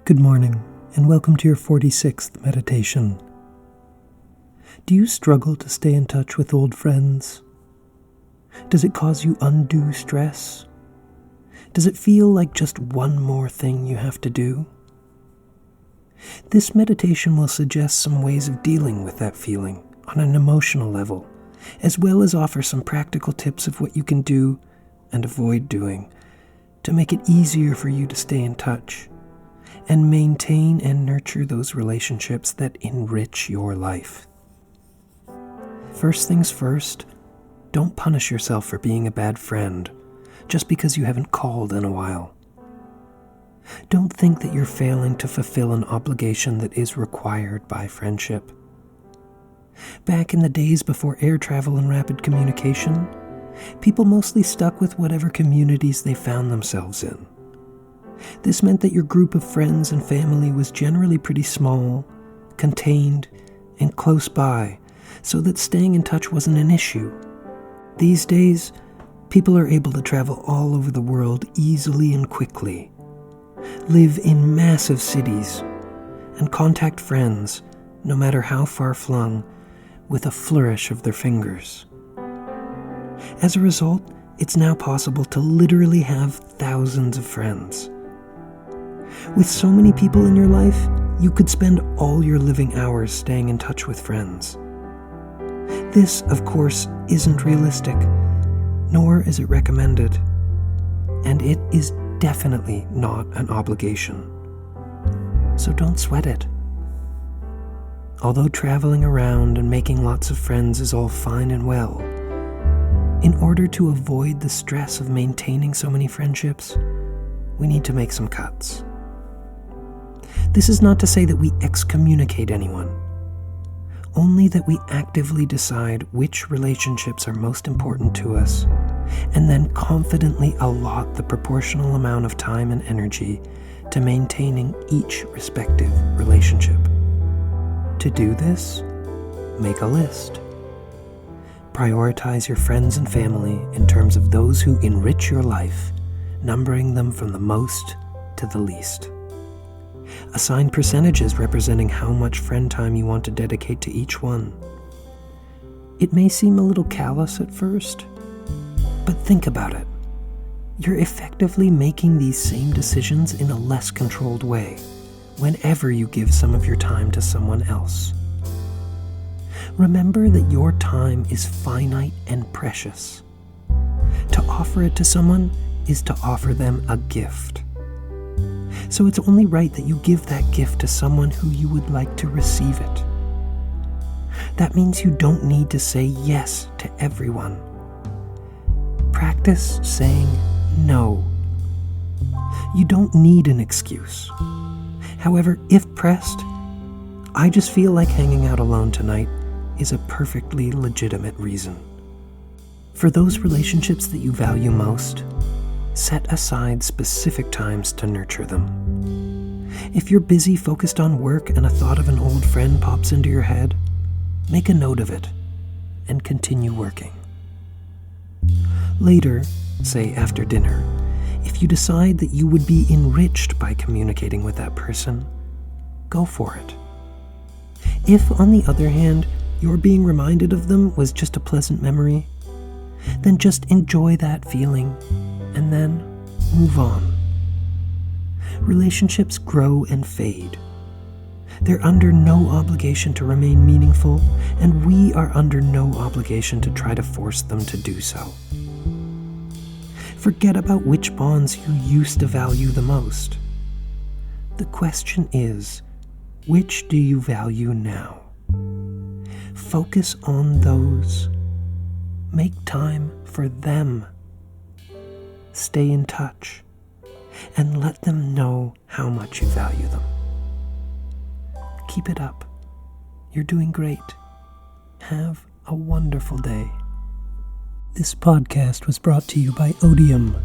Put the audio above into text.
Good morning, and welcome to your 46th meditation. Do you struggle to stay in touch with old friends? Does it cause you undue stress? Does it feel like just one more thing you have to do? This meditation will suggest some ways of dealing with that feeling on an emotional level, as well as offer some practical tips of what you can do and avoid doing to make it easier for you to stay in touch and maintain and nurture those relationships that enrich your life. First things first, don't punish yourself for being a bad friend just because you haven't called in a while. Don't think that you're failing to fulfill an obligation that is required by friendship. Back in the days before air travel and rapid communication, people mostly stuck with whatever communities they found themselves in. This meant that your group of friends and family was generally pretty small, contained, and close by, so that staying in touch wasn't an issue. These days, people are able to travel all over the world easily and quickly, live in massive cities, and contact friends, no matter how far-flung, with a flourish of their fingers. As a result, it's now possible to literally have thousands of friends. With so many people in your life, you could spend all your living hours staying in touch with friends. This, of course, isn't realistic, nor is it recommended, and it is definitely not an obligation. So don't sweat it. Although traveling around and making lots of friends is all fine and well, in order to avoid the stress of maintaining so many friendships, we need to make some cuts. This is not to say that we excommunicate anyone, only that we actively decide which relationships are most important to us, and then confidently allot the proportional amount of time and energy to maintaining each respective relationship. To do this, make a list. Prioritize your friends and family in terms of those who enrich your life, numbering them from the most to the least. Assign percentages representing how much friend time you want to dedicate to each one. It may seem a little callous at first, but think about it. You're effectively making these same decisions in a less controlled way whenever you give some of your time to someone else. Remember that your time is finite and precious. To offer it to someone is to offer them a gift. So it's only right that you give that gift to someone who you would like to receive it. That means you don't need to say yes to everyone. Practice saying no. You don't need an excuse. However, if pressed, I just feel like hanging out alone tonight is a perfectly legitimate reason. For those relationships that you value most, set aside specific times to nurture them. If you're busy focused on work and a thought of an old friend pops into your head, make a note of it and continue working. Later, say after dinner, if you decide that you would be enriched by communicating with that person, go for it. If, on the other hand, your being reminded of them was just a pleasant memory, then just enjoy that feeling and then move on. Relationships grow and fade. They're under no obligation to remain meaningful, and we are under no obligation to try to force them to do so. Forget about which bonds you used to value the most. The question is, which do you value now? Focus on those. Make time for them. Stay in touch, and let them know how much you value them. Keep it up. You're doing great. Have a wonderful day. This podcast was brought to you by Odium.